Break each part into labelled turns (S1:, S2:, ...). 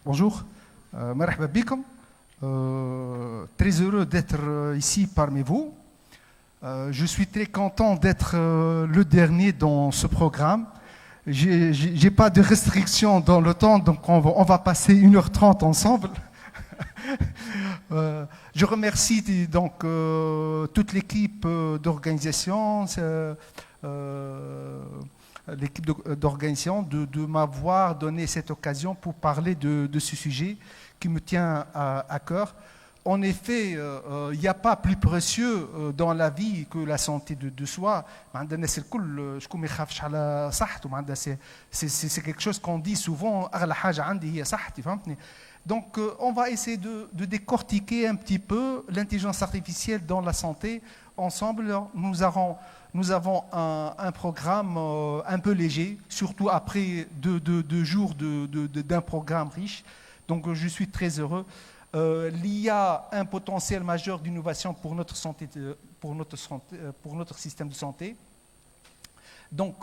S1: Bonjour, مرحبا بكم. Très heureux d'être ici parmi vous. Je suis très content d'être le dernier dans ce programme. J'ai pas de restrictions dans le temps, donc on va passer 1h30 ensemble. Je remercie donc toute l'équipe d'organisation, de m'avoir donné cette occasion pour parler de ce sujet qui me tient à cœur. En effet, il n'y a pas plus précieux dans la vie que la santé de soi. C'est quelque chose qu'on dit souvent. Donc, on va essayer de décortiquer un petit peu l'intelligence artificielle dans la santé. Ensemble, nous avons un programme un peu léger, surtout après deux jours d'un programme riche. Donc, je suis très heureux. Il y a un potentiel majeur d'innovation pour notre santé, pour notre système de santé. Donc,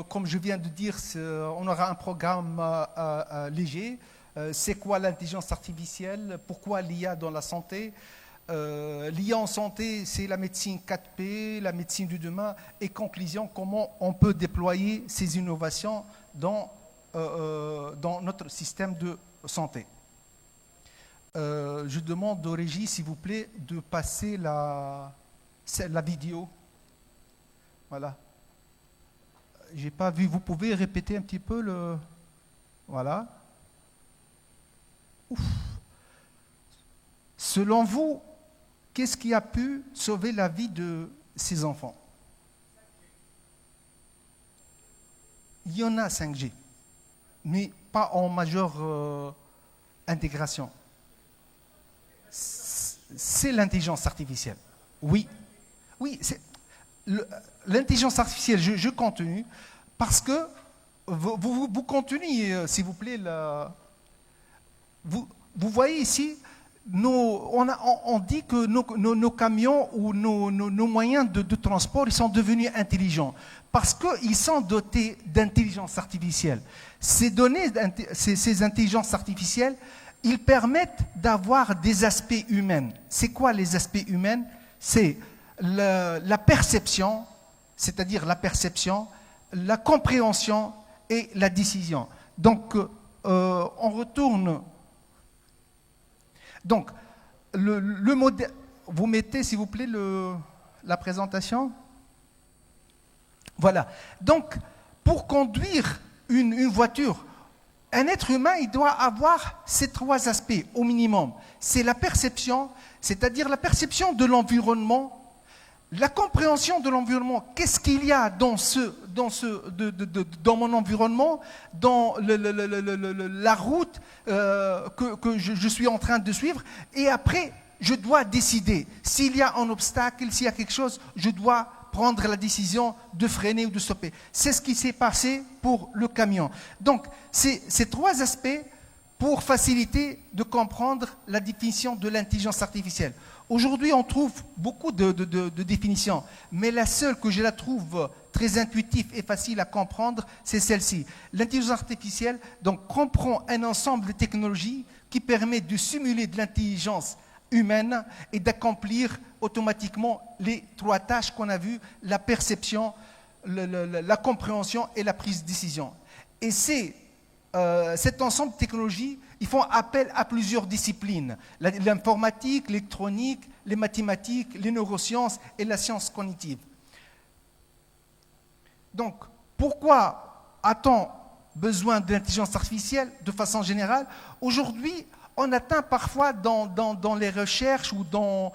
S1: comme je viens de dire, on aura un programme léger. C'est quoi l'intelligence artificielle? Pourquoi l'IA dans la santé? L'IA en santé, c'est la médecine 4P, la médecine du demain. Et conclusion, comment on peut déployer ces innovations dans notre système de santé. Je demande aux régies, s'il vous plaît, de passer la vidéo. Voilà. J'ai pas vu. Vous pouvez répéter un petit peu le. Voilà. Ouf. Selon vous, qu'est-ce qui a pu sauver la vie de ces enfants? Il y en a 5G, mais pas en majeure intégration. C'est l'intelligence artificielle. Oui, c'est l'intelligence artificielle. Je continue parce que vous continuez, s'il vous plaît. Vous voyez ici, on dit que nos camions ou nos moyens de transport, ils sont devenus intelligents parce qu'ils sont dotés d'intelligence artificielle. Ces données, ces intelligences artificielles, ils permettent d'avoir des aspects humains. C'est quoi les aspects humains? C'est la perception, c'est-à-dire la perception, la compréhension et la décision. Donc, on retourne. Donc, le modèle. Vous mettez, s'il vous plaît, la présentation. Voilà. Donc, pour conduire une voiture, un être humain, il doit avoir ces trois aspects au minimum. C'est la perception, c'est-à-dire la perception de l'environnement, la compréhension de l'environnement. Qu'est-ce qu'il y a dans mon environnement, dans la route que je suis en train de suivre. Et après, je dois décider. S'il y a un obstacle, s'il y a quelque chose, je dois prendre la décision de freiner ou de stopper. C'est ce qui s'est passé pour le camion. Donc, ces trois aspects pour faciliter de comprendre la définition de l'intelligence artificielle. Aujourd'hui, on trouve beaucoup de définitions, mais la seule que je la trouve très intuitive et facile à comprendre, c'est celle-ci. L'intelligence artificielle donc, comprend un ensemble de technologies qui permet de simuler de l'intelligence humaine et d'accomplir automatiquement les trois tâches qu'on a vues, la perception, la compréhension et la prise de décision. Et cet ensemble de technologies, ils font appel à plusieurs disciplines. L'informatique, l'électronique, les mathématiques, les neurosciences et la science cognitive. Donc, pourquoi a-t-on besoin d'intelligence artificielle de façon générale? Aujourd'hui, on atteint parfois dans les recherches ou dans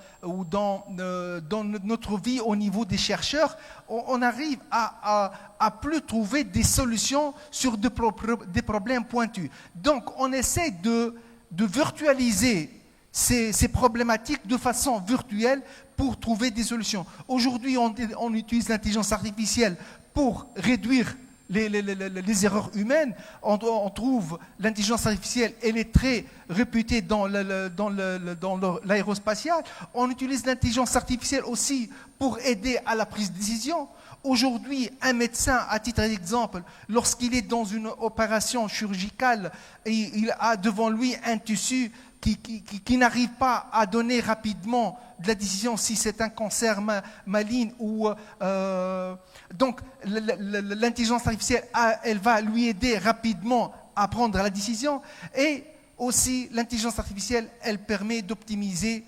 S1: notre vie au niveau des chercheurs, on arrive à plus trouver des solutions sur des problèmes pointus. Donc, on essaie de virtualiser ces problématiques de façon virtuelle pour trouver des solutions. Aujourd'hui, on utilise l'intelligence artificielle pour réduire les erreurs humaines. On trouve l'intelligence artificielle, elle est très réputée dans l'aérospatial. On utilise l'intelligence artificielle aussi pour aider à la prise de décision. Aujourd'hui, un médecin, à titre d'exemple, lorsqu'il est dans une opération chirurgicale et il a devant lui un tissu qui n'arrive pas à donner rapidement de la décision si c'est un cancer maligne ou donc l'intelligence artificielle elle va lui aider rapidement à prendre la décision, et aussi l'intelligence artificielle elle permet d'optimiser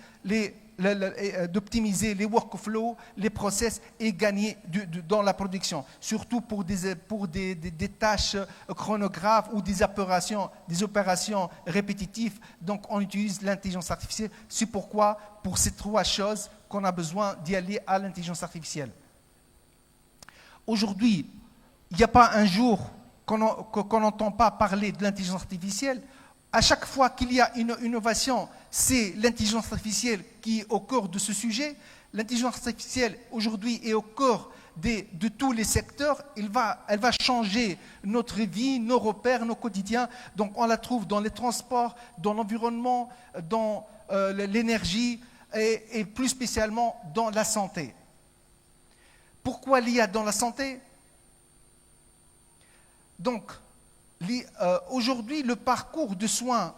S1: les workflows, les process, et gagner dans la production, surtout pour des tâches chronographes ou des opérations répétitives. Donc on utilise l'intelligence artificielle. C'est pourquoi, pour ces trois choses, qu'on a besoin d'y aller à l'intelligence artificielle. Aujourd'hui, il n'y a pas un jour qu'on n'entend pas parler de l'intelligence artificielle. À chaque fois qu'il y a une innovation, c'est l'intelligence artificielle qui est au cœur de ce sujet. L'intelligence artificielle, aujourd'hui, est au cœur de tous les secteurs. Elle va changer notre vie, nos repères, nos quotidiens. Donc, on la trouve dans les transports, dans l'environnement, dans l'énergie et plus spécialement dans la santé. Pourquoi l'IA dans la santé ? Donc, aujourd'hui, le parcours de soins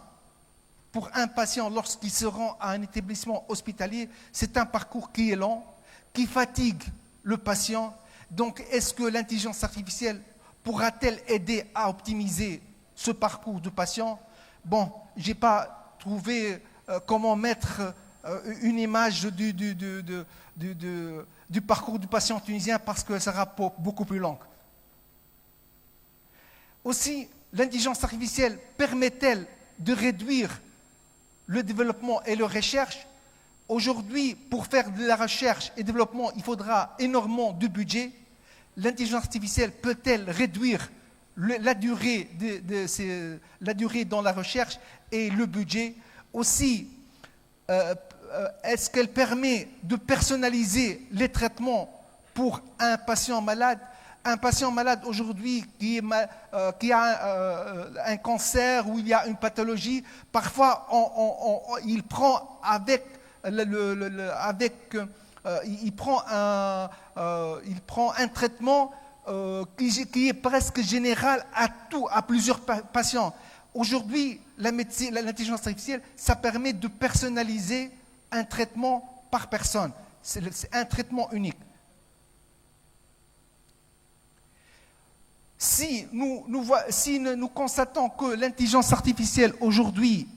S1: pour un patient lorsqu'il se rend à un établissement hospitalier, c'est un parcours qui est lent, qui fatigue le patient. Donc, est-ce que l'intelligence artificielle pourra-t-elle aider à optimiser ce parcours de patient ? Bon, je n'ai pas trouvé comment mettre une image du parcours du patient tunisien parce que ça sera beaucoup plus long. Aussi, l'intelligence artificielle permet-elle de réduire le développement et la recherche ? Aujourd'hui, pour faire de la recherche et développement, il faudra énormément de budget. L'intelligence artificielle peut-elle réduire la durée dans la recherche et le budget ? Aussi, est-ce qu'elle permet de personnaliser les traitements pour un patient malade ? Un patient malade aujourd'hui qui a un cancer ou il y a une pathologie, parfois il prend un traitement qui est presque général à plusieurs patients. Aujourd'hui, l'intelligence artificielle, ça permet de personnaliser un traitement par personne. C'est un traitement unique. Si nous constatons que l'intelligence artificielle aujourd'hui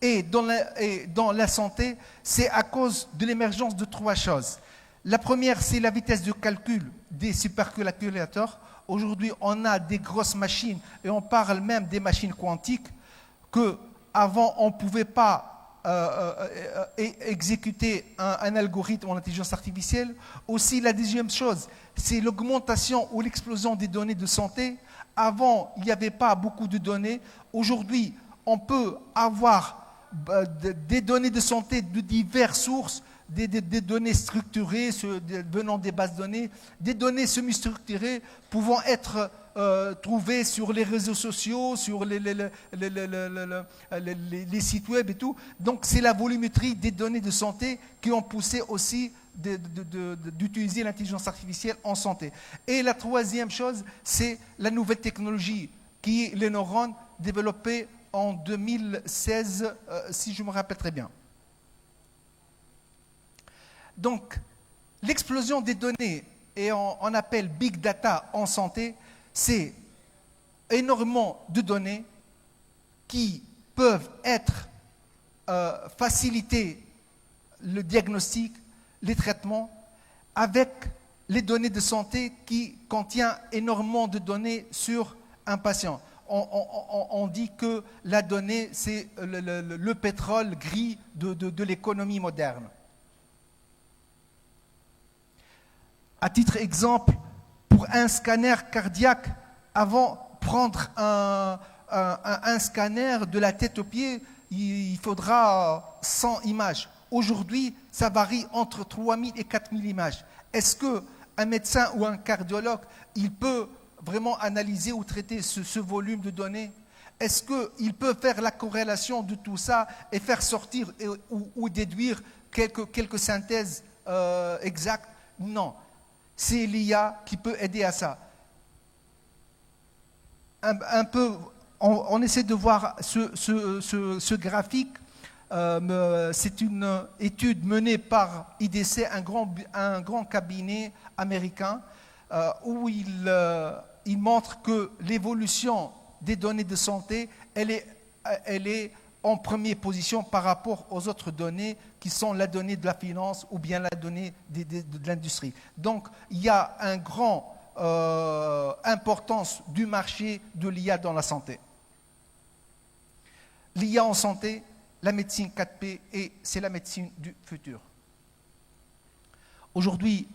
S1: est dans la santé, c'est à cause de l'émergence de trois choses. La première, c'est la vitesse de calcul des supercalculateurs. Aujourd'hui, on a des grosses machines et on parle même des machines quantiques qu'avant, on ne pouvait pas exécuter un algorithme en intelligence artificielle. Aussi, la deuxième chose, c'est l'augmentation ou l'explosion des données de santé. Avant, il n'y avait pas beaucoup de données. Aujourd'hui, on peut avoir des données de santé de diverses sources, des données structurées venant des bases de données, des données semi-structurées pouvant être trouvées sur les réseaux sociaux, sur les sites web et tout. Donc c'est la volumétrie des données de santé qui ont poussé aussi d'utiliser l'intelligence artificielle en santé. Et la troisième chose, c'est la nouvelle technologie qui est les neurones développés en 2016, si je me rappelle très bien. Donc, l'explosion des données, et on appelle Big Data en santé, c'est énormément de données qui peuvent être faciliter le diagnostic, les traitements, avec les données de santé qui contiennent énormément de données sur un patient. On dit que la donnée, c'est le pétrole gris de l'économie moderne. À titre d'exemple, pour un scanner cardiaque, avant de prendre un scanner de la tête aux pieds, il faudra 100 images. Aujourd'hui, ça varie entre 3000 et 4000 images. Est-ce qu'un médecin ou un cardiologue, il peut vraiment analyser ou traiter ce volume de données? Est-ce qu'il peut faire la corrélation de tout ça et faire sortir ou déduire quelques synthèses exactes? Non. C'est l'IA qui peut aider à ça. Un peu, on essaie de voir ce graphique. C'est une étude menée par IDC, un grand cabinet américain, où il montre que l'évolution des données de santé, elle est en première position par rapport aux autres données qui sont la donnée de la finance ou bien la donnée de l'industrie. Donc, il y a une grande importance du marché de l'IA dans la santé. L'IA en santé, la médecine 4P, et c'est la médecine du futur. Aujourd'hui,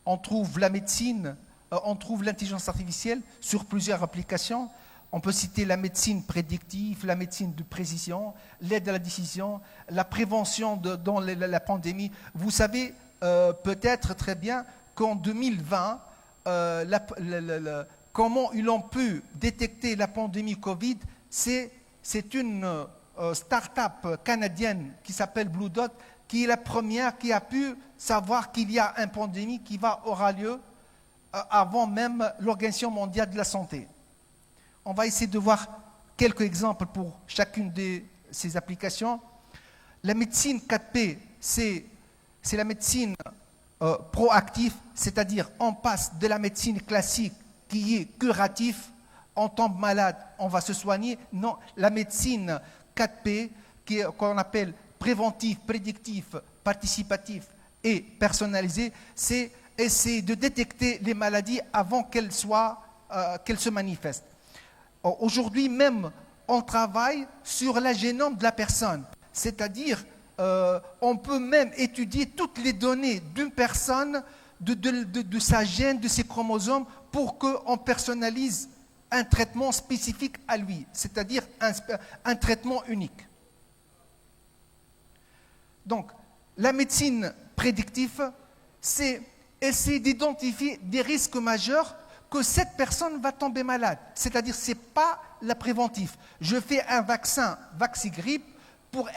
S1: on trouve la médecine, on trouve l'intelligence artificielle sur plusieurs applications. On peut citer la médecine prédictive, la médecine de précision, l'aide à la décision, la prévention dans la pandémie. Vous savez peut-être très bien qu'en 2020, comment ils ont pu détecter la pandémie Covid, c'est une start-up canadienne qui s'appelle Blue Dot, qui est la première qui a pu savoir qu'il y a une pandémie qui aura lieu avant même l'Organisation mondiale de la santé. On va essayer de voir quelques exemples pour chacune de ces applications. La médecine 4P, c'est la médecine proactive, c'est-à-dire on passe de la médecine classique qui est curative, on tombe malade, on va se soigner. Non, la médecine 4P, qu'on appelle préventif, prédictif, participatif et personnalisé, c'est essayer de détecter les maladies avant qu'elles se manifestent. Aujourd'hui même, on travaille sur la génome de la personne, c'est-à-dire on peut même étudier toutes les données d'une personne, de sa gène, de ses chromosomes, pour qu'on personnalise un traitement spécifique à lui, c'est-à-dire un traitement unique. Donc, la médecine prédictive, c'est essayer d'identifier des risques majeurs que cette personne va tomber malade. C'est-à-dire, ce n'est pas la préventive. Je fais un vaccin, Vaxigrippe, pour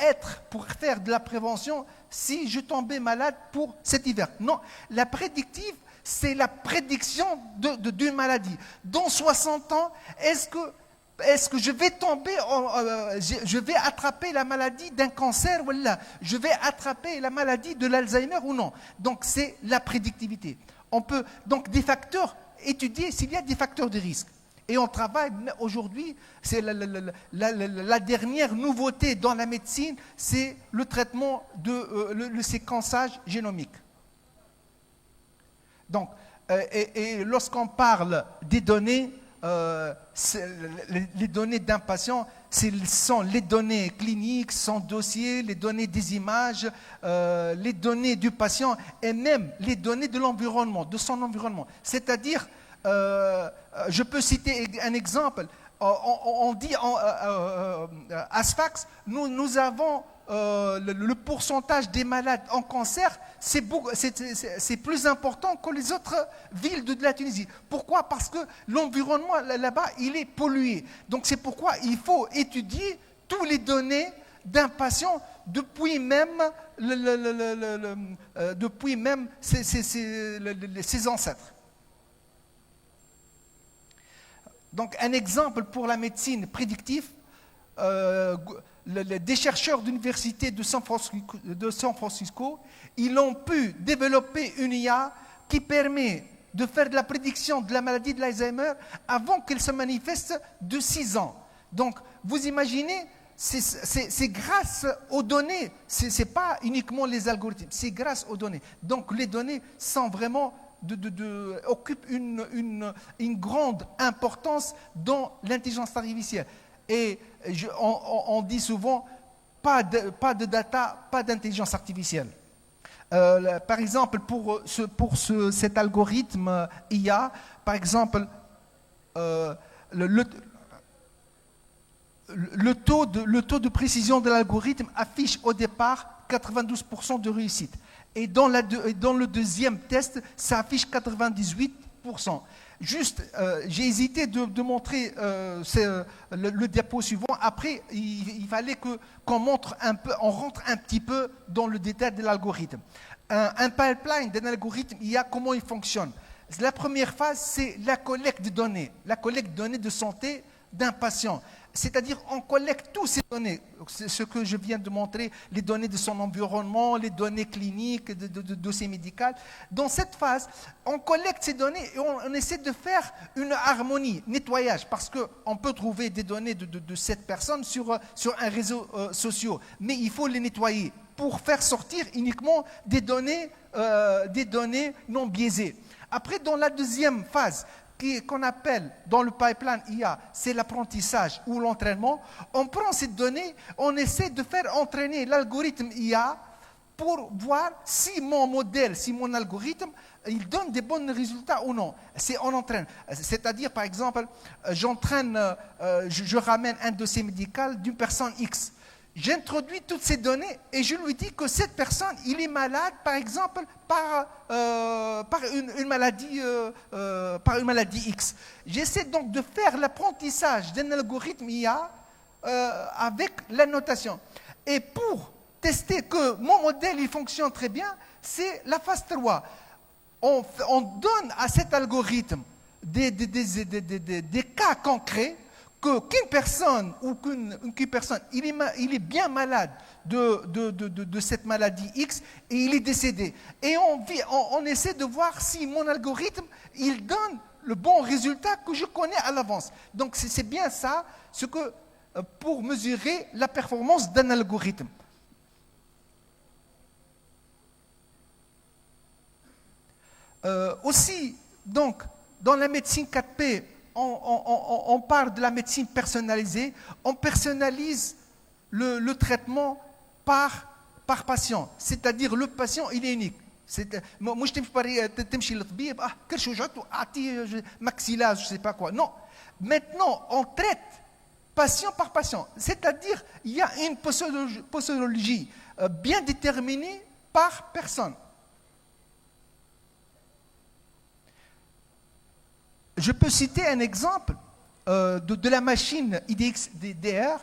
S1: faire de la prévention si je tombais malade pour cet hiver. Non, la prédictive, c'est la prédiction d'une maladie. Dans 60 ans, est-ce que je vais tomber, je vais attraper la maladie d'un cancer ou là, je vais attraper la maladie de l'Alzheimer ou non? Donc, c'est la prédictivité. On peut, donc, des facteurs, étudier s'il y a des facteurs de risque. Et on travaille aujourd'hui, c'est la dernière nouveauté dans la médecine, c'est le traitement le séquençage génomique. Donc, et lorsqu'on parle des données, les données d'un patient, ce sont les données cliniques, son dossier, les données des images, les données du patient et même les données de l'environnement, de son environnement. C'est-à-dire, je peux citer un exemple. On dit à Sfax, nous avons le pourcentage des malades en cancer, c'est plus important que les autres villes de la Tunisie. Pourquoi? Parce que l'environnement là-bas, il est pollué. Donc c'est pourquoi il faut étudier toutes les données d'un patient depuis même ses ancêtres. Donc un exemple pour la médecine prédictive, des chercheurs d'université de San Francisco, ils ont pu développer une IA qui permet de faire de la prédiction de la maladie de l'Alzheimer avant qu'elle se manifeste de 6 ans. Donc vous imaginez, c'est grâce aux données, ce n'est pas uniquement les algorithmes, c'est grâce aux données. Donc les données sont vraiment occupent une grande importance dans l'intelligence artificielle. Et on dit souvent, pas de data, pas d'intelligence artificielle. Par exemple, pour cet algorithme IA, par exemple, le taux de précision de l'algorithme affiche au départ 92% de réussite. Et dans le deuxième test, ça affiche 98%. Juste, j'ai hésité de montrer le diapo suivant. Après, il fallait qu'on montre un peu, on rentre un petit peu dans le détail de l'algorithme. Un pipeline d'un algorithme, il y a comment il fonctionne. La première phase, c'est la collecte de données de santé d'un patient. C'est-à-dire, on collecte toutes ces données, c'est ce que je viens de montrer, les données de son environnement, les données cliniques, de dossiers médicaux. Dans cette phase, on collecte ces données et on essaie de faire une harmonie, nettoyage, parce qu'on peut trouver des données de cette personne sur un réseau social, mais il faut les nettoyer pour faire sortir uniquement des données non biaisées. Après, dans la deuxième phase, qu'on appelle dans le pipeline IA, c'est l'apprentissage ou l'entraînement. On prend ces données, on essaie de faire entraîner l'algorithme IA pour voir si mon modèle, si mon algorithme, il donne des bons résultats ou non. On entraîne. C'est-à-dire, par exemple, je ramène un dossier médical d'une personne X. J'introduis toutes ces données et je lui dis que cette personne, il est malade, par exemple, par une maladie X. J'essaie donc de faire l'apprentissage d'un algorithme IA avec la notation. Et pour tester que mon modèle il fonctionne très bien, c'est la phase 3. On donne à cet algorithme des cas concrets qu'une personne il est bien malade de cette maladie X et il est décédé. Et on essaie de voir si mon algorithme il donne le bon résultat que je connais à l'avance. Donc c'est bien ça, pour mesurer la performance d'un algorithme. Aussi, donc, dans la médecine 4P, on parle de la médecine personnalisée. On personnalise le traitement par patient. C'est-à-dire, le patient, il est unique. Moi, je maxilla, je ne sais pas quoi. Non. Maintenant, on traite patient par patient. C'est-à-dire, il y a une posologie bien déterminée par personne. Je peux citer un exemple de la machine IDX-DR.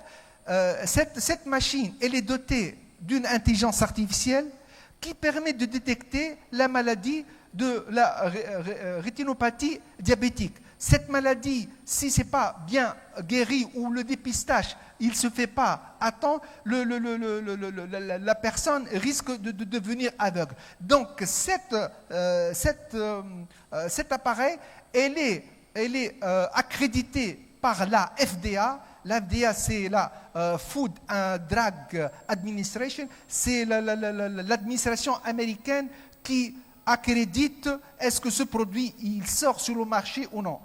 S1: Cette machine, elle est dotée d'une intelligence artificielle qui permet de détecter la maladie de la rétinopathie diabétique. Cette maladie, si ce n'est pas bien guéri ou le dépistage, il ne se fait pas à temps, la personne risque de devenir aveugle. Donc cet appareil, elle est accréditée par la FDA. La FDA, c'est la Food and Drug Administration. C'est l'administration américaine qui accrédite est-ce que ce produit il sort sur le marché ou non.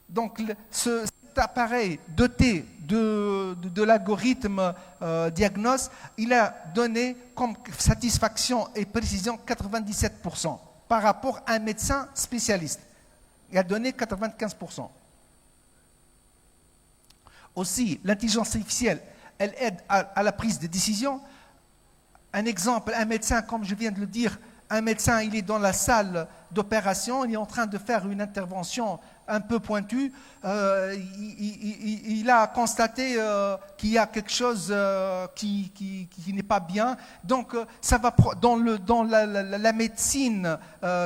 S1: Donc cet appareil doté de l'algorithme Diagnos, il a donné comme satisfaction et précision 97% par rapport à un médecin spécialiste. Il a donné 95%. Aussi, l'intelligence artificielle, elle aide à la prise de décision. Un exemple, un médecin, comme je viens de le dire, un médecin, il est dans la salle d'opération, il est en train de faire une intervention un peu pointue. Il a constaté qu'il y a quelque chose qui n'est pas bien. Donc, ça va dans la médecine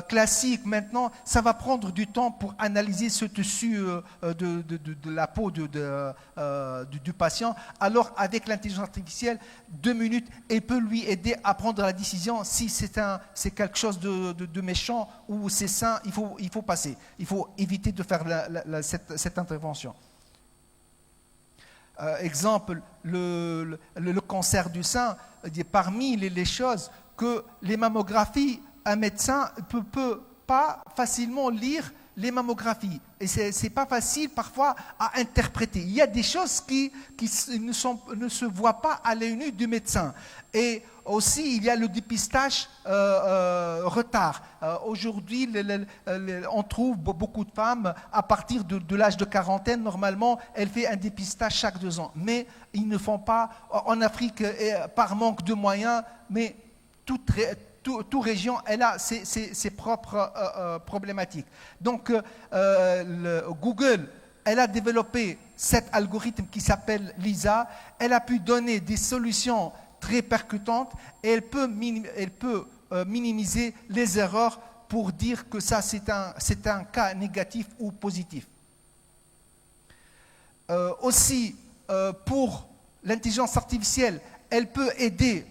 S1: classique maintenant, ça va prendre du temps pour analyser ce tissu de la peau du patient. Alors, avec l'intelligence artificielle, 2 minutes, elle peut lui aider à prendre la décision si c'est quelque chose de méchant ou c'est sain. Il faut passer. Il faut éviter de faire cette intervention. Exemple, le cancer du sein, parmi les choses que les mammographies, un médecin ne peut pas facilement lire les mammographies. Et ce n'est pas facile parfois à interpréter. Il y a des choses qui ne se voient pas à l'œil nu du médecin. Et aussi, il y a le dépistage retard. Aujourd'hui, on trouve beaucoup de femmes, à partir de l'âge de quarantaine, normalement, elles font un dépistage chaque 2 ans. Mais ils ne font pas, en Afrique, par manque de moyens, mais toute région, elle a ses propres problématiques. Donc, Google, elle a développé cet algorithme qui s'appelle Lisa. Elle a pu donner des solutions très percutantes et elle peut minimiser les erreurs pour dire que ça, c'est un cas négatif ou positif. Aussi, pour l'intelligence artificielle, elle peut aider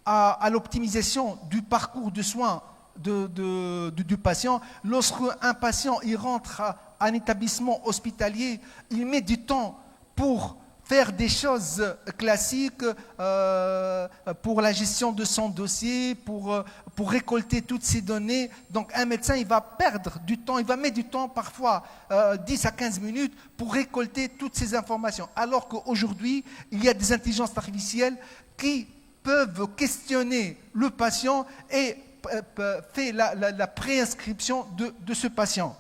S1: à l'optimisation du parcours de soins du patient. Lorsqu'un patient il rentre à un établissement hospitalier, il met du temps pour faire des choses classiques pour la gestion de son dossier, pour récolter toutes ces données. Donc un médecin, il va perdre du temps, il va mettre du temps, parfois 10 à 15 minutes, pour récolter toutes ces informations. Alors qu'aujourd'hui, il y a des intelligences artificielles qui peuvent questionner le patient et faire la préinscription de ce patient.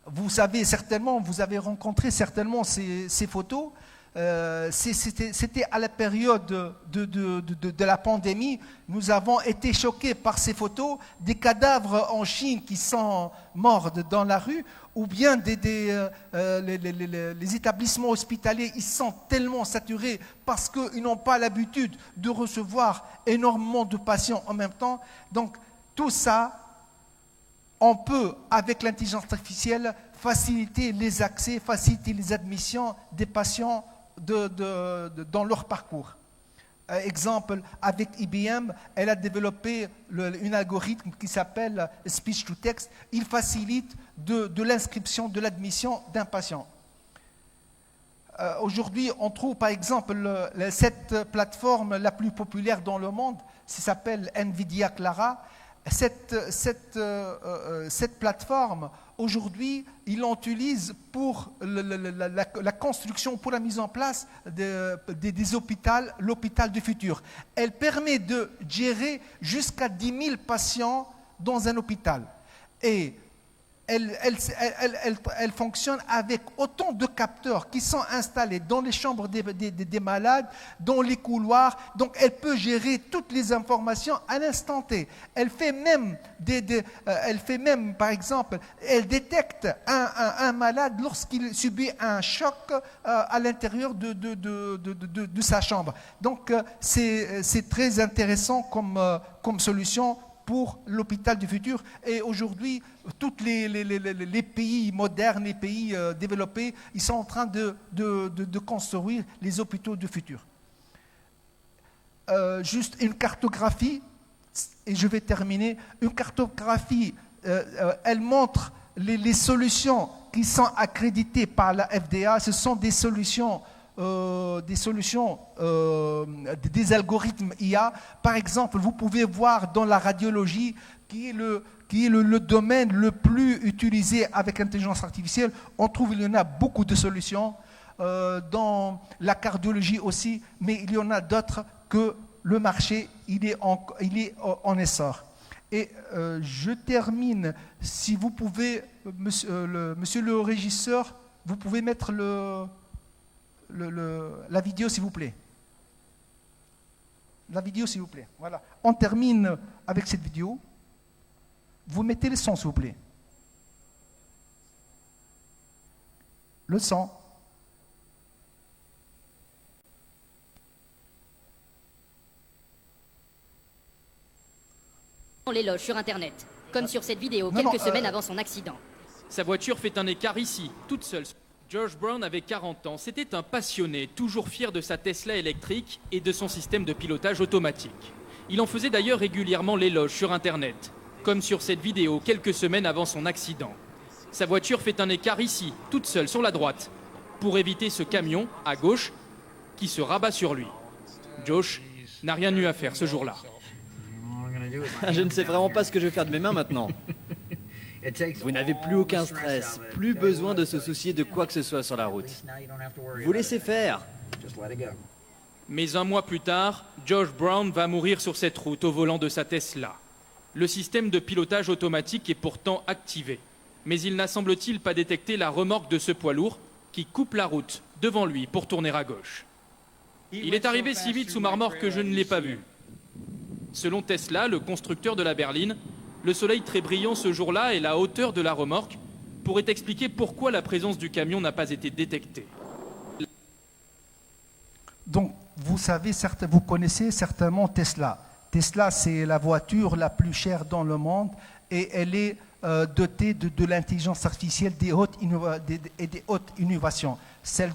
S1: Vous savez certainement, vous avez rencontré certainement ces photos. C'était à la période de la pandémie. Nous avons été choqués par ces photos des cadavres en Chine qui sont morts dans la rue, ou bien les établissements hospitaliers, ils sont tellement saturés parce qu'ils n'ont pas l'habitude de recevoir énormément de patients en même temps. Donc tout ça, on peut, avec l'intelligence artificielle, faciliter les accès, faciliter les admissions des patients dans leur parcours. Exemple, avec IBM, elle a développé un algorithme qui s'appelle Speech to Text. Il facilite de l'inscription, de l'admission d'un patient. Aujourd'hui, on trouve par exemple cette plateforme la plus populaire dans le monde, qui s'appelle NVIDIA Clara. Cette plateforme, aujourd'hui, ils l'utilisent pour la construction, pour la mise en place des hôpitaux, l'hôpital du futur. Elle permet de gérer jusqu'à 10 000 patients dans un hôpital. Et elle fonctionne avec autant de capteurs qui sont installés dans les chambres des malades, dans les couloirs. Donc, elle peut gérer toutes les informations à l'instant T. Elle fait même, par exemple, elle détecte un malade lorsqu'il subit un choc à l'intérieur de sa chambre. Donc, c'est très intéressant comme solution pour l'hôpital du futur. Et aujourd'hui, tous les pays modernes, les pays développés, ils sont en train de construire les hôpitaux du futur. Juste une cartographie, et je vais terminer. Une cartographie, elle montre les solutions qui sont accréditées par la FDA. Ce sont des solutions des algorithmes IA. Par exemple, vous pouvez voir dans la radiologie, qui est le domaine le plus utilisé avec l'intelligence artificielle, on trouve qu'il y en a beaucoup de solutions. Dans la cardiologie aussi, mais il y en a d'autres que le marché, il est en essor. Et je termine, si vous pouvez, monsieur le régisseur, vous pouvez mettre la vidéo, s'il vous plaît. La vidéo, s'il vous plaît. Voilà. On termine avec cette vidéo. Vous mettez le son, s'il vous plaît. Le son.
S2: L'éloge sur Internet, comme sur cette vidéo quelques semaines avant son accident.
S3: Sa voiture fait un écart ici, toute seule. George Brown avait 40 ans. C'était un passionné, toujours fier de sa Tesla électrique et de son système de pilotage automatique. Il en faisait d'ailleurs régulièrement l'éloge sur Internet, comme sur cette vidéo quelques semaines avant son accident. Sa voiture fait un écart ici, toute seule sur la droite, pour éviter ce camion, à gauche, qui se rabat sur lui. Josh n'a rien eu à faire ce jour-là.
S4: Je ne sais vraiment pas ce que je vais faire de mes mains maintenant. Vous n'avez plus aucun stress, plus besoin de se soucier de quoi que ce soit sur la route. Vous laissez faire.
S3: Mais un mois plus tard, Josh Brown va mourir sur cette route au volant de sa Tesla. Le système de pilotage automatique est pourtant activé. Mais il n'a semble-t-il pas détecté la remorque de ce poids lourd qui coupe la route devant lui pour tourner à gauche. Il est arrivé si vite sous ma remorque que je ne l'ai pas vu. Selon Tesla, le constructeur de la berline, le soleil très brillant ce jour-là et la hauteur de la remorque pourraient expliquer pourquoi la présence du camion n'a pas été détectée.
S1: Donc, vous connaissez certainement Tesla. Tesla, c'est la voiture la plus chère dans le monde et elle est dotée de l'intelligence artificielle des hautes innovations. Celle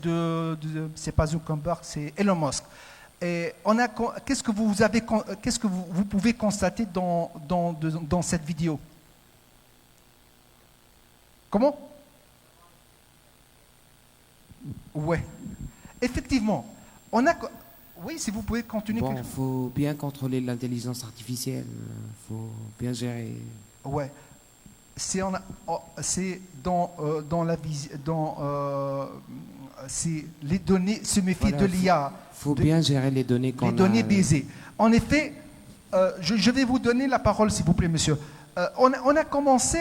S1: c'est pas Zuckerberg, c'est Elon Musk. Et qu'est-ce que vous pouvez constater dans cette vidéo? Comment? Ouais. Effectivement, oui, si vous pouvez continuer.
S5: Bon, il faut bien contrôler l'intelligence artificielle, il faut bien gérer.
S1: Ouais. C'est les données, se méfier de l'IA.
S5: Il faut bien gérer les données qu'on a.
S1: Les données biaisées. En effet, je vais vous donner la parole, s'il vous plaît, monsieur. On a commencé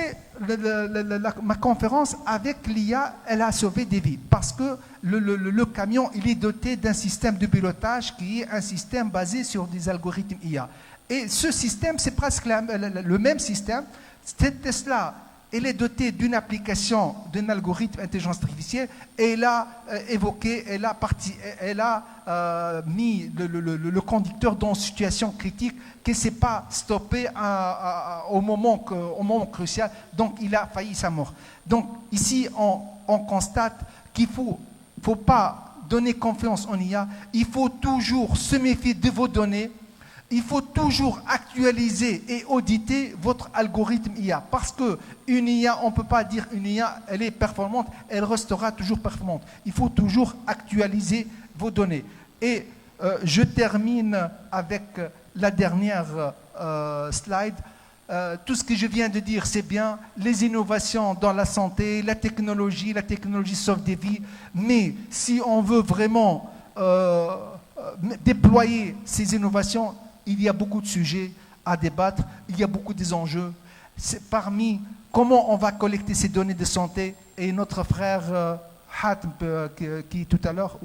S1: ma conférence avec l'IA, elle a sauvé des vies. Parce que le camion, il est doté d'un système de pilotage qui est un système basé sur des algorithmes IA. Et ce système, c'est presque le même système. Cette Tesla, elle est dotée d'une application, d'un algorithme intelligence artificielle, et elle a mis le conducteur dans une situation critique qui ne s'est pas stoppé au moment crucial, donc il a failli sa mort. Donc ici, on constate qu'il ne faut pas donner confiance en IA, il faut toujours se méfier de vos données. Il faut toujours actualiser et auditer votre algorithme IA. Parce qu'une IA, on ne peut pas dire une IA, elle est performante, elle restera toujours performante. Il faut toujours actualiser vos données. Et je termine avec la dernière slide. Tout ce que je viens de dire, c'est bien. Les innovations dans la santé, la technologie sauve des vies. Mais si on veut vraiment déployer ces innovations, il y a beaucoup de sujets à débattre, il y a beaucoup d'enjeux. Parmi comment on va collecter ces données de santé, et notre frère Hatem, qui tout à l'heure,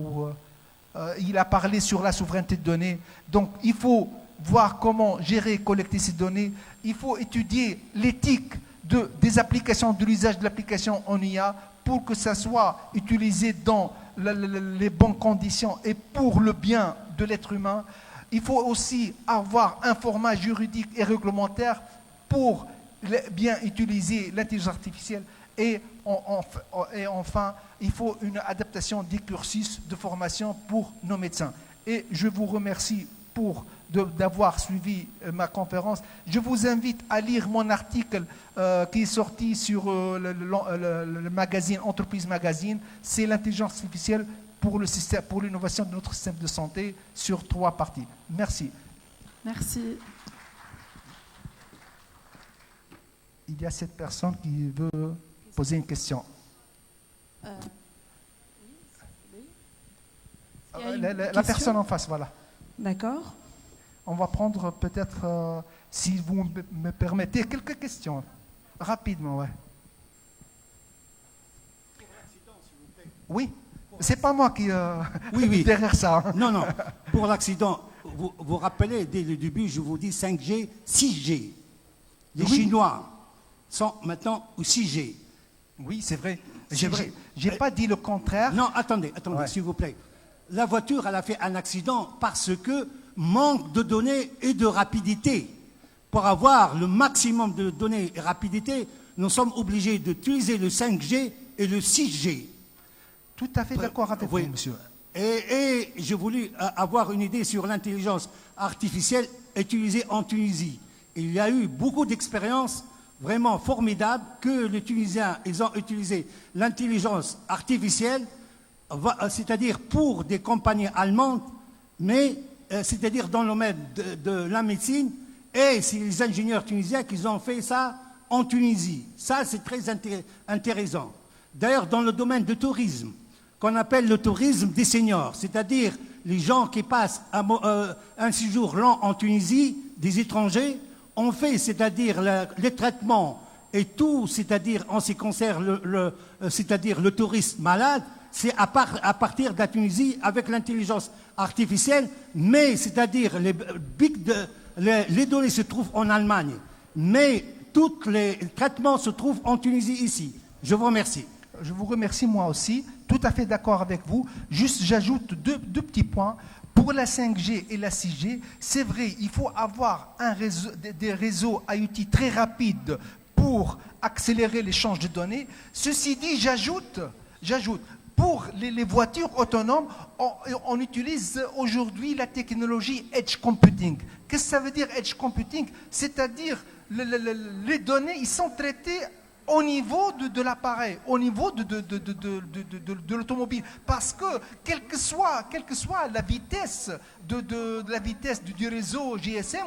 S1: il a parlé sur la souveraineté de données. Donc il faut voir comment gérer et collecter ces données. Il faut étudier l'éthique des applications, de l'usage de l'application en IA pour que ça soit utilisé dans les bonnes conditions et pour le bien de l'être humain. Il faut aussi avoir un format juridique et réglementaire pour bien utiliser l'intelligence artificielle. Et enfin, il faut une adaptation des cursus de formation pour nos médecins. Et je vous remercie d'avoir suivi ma conférence. Je vous invite à lire mon article qui est sorti sur le magazine Entreprise Magazine. C'est l'intelligence artificielle pour l'innovation de notre système de santé sur 3 parties. Merci.
S6: Merci.
S1: Il y a cette personne qui veut poser une question. La personne en face, voilà.
S6: D'accord.
S1: On va prendre peut-être, si vous me permettez, quelques questions. Rapidement, ouais. Oui. C'est pas moi qui
S7: oui.
S1: derrière ça. Hein.
S7: Non. Pour l'accident, vous rappelez, dès le début, je vous dis 5G, 6G. Les Chinois sont maintenant au 6G.
S1: Oui, c'est vrai.
S7: C'est vrai.
S1: J'ai pas dit le contraire.
S7: Non, attendez,
S1: Ouais.
S7: s'il vous plaît. La voiture, elle a fait un accident parce que manque de données et de rapidité. Pour avoir le maximum de données et rapidité, nous sommes obligés d'utiliser le 5G et le 6G.
S1: Tout à fait d'accord avec vous, monsieur.
S7: Et j'ai voulu avoir une idée sur l'intelligence artificielle utilisée en Tunisie. Il y a eu beaucoup d'expériences vraiment formidables que les Tunisiens, ils ont utilisé l'intelligence artificielle, c'est-à-dire pour des compagnies allemandes, mais c'est-à-dire dans le domaine de la médecine, et c'est les ingénieurs tunisiens qui ont fait ça en Tunisie. Ça, c'est très intéressant. D'ailleurs, dans le domaine du tourisme, qu'on appelle le tourisme des seniors, c'est-à-dire les gens qui passent un séjour long en Tunisie, des étrangers, on fait, c'est-à-dire les traitements et tout, c'est-à-dire en ce qui concerne c'est-à-dire le tourisme malade, c'est à partir de la Tunisie avec l'intelligence artificielle, mais c'est-à-dire les big les données se trouvent en Allemagne, mais tous les traitements se trouvent en Tunisie ici. Je vous remercie.
S1: Je vous remercie moi aussi, tout à fait d'accord avec vous. Juste, j'ajoute deux petits points. Pour la 5G et la 6G, c'est vrai, il faut avoir des réseaux IoT très rapides pour accélérer l'échange de données. Ceci dit, j'ajoute, pour les voitures autonomes, on utilise aujourd'hui la technologie Edge Computing. Qu'est-ce que ça veut dire Edge Computing? C'est-à-dire les données, ils sont traitées au niveau de l'appareil, au niveau de l'automobile. Parce que, quelle que soit la vitesse la vitesse du réseau GSM,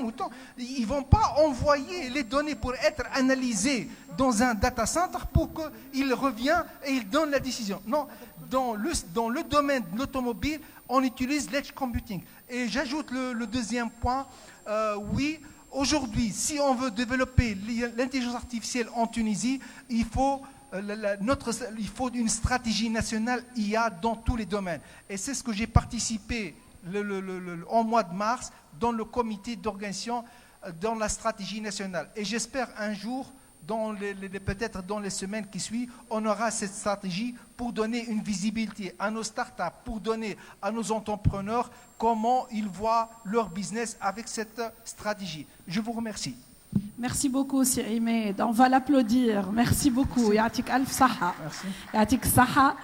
S1: ils ne vont pas envoyer les données pour être analysées dans un data center pour qu'il revienne et il donne la décision. Non, dans le domaine de l'automobile, on utilise l'edge computing. Et j'ajoute le deuxième point, oui. Aujourd'hui, si on veut développer l'intelligence artificielle en Tunisie, il faut une stratégie nationale IA dans tous les domaines. Et c'est ce que j'ai participé en mois de mars dans le comité d'organisation dans la stratégie nationale. Et j'espère un jour, peut-être dans les semaines qui suivent, on aura cette stratégie pour donner une visibilité à nos startups, pour donner à nos entrepreneurs comment ils voient leur business avec cette stratégie. Je vous remercie.
S6: Merci beaucoup, Simed. On va l'applaudir. Merci beaucoup. Yatik Alf Saha.
S1: Merci.
S6: Yatik Saha.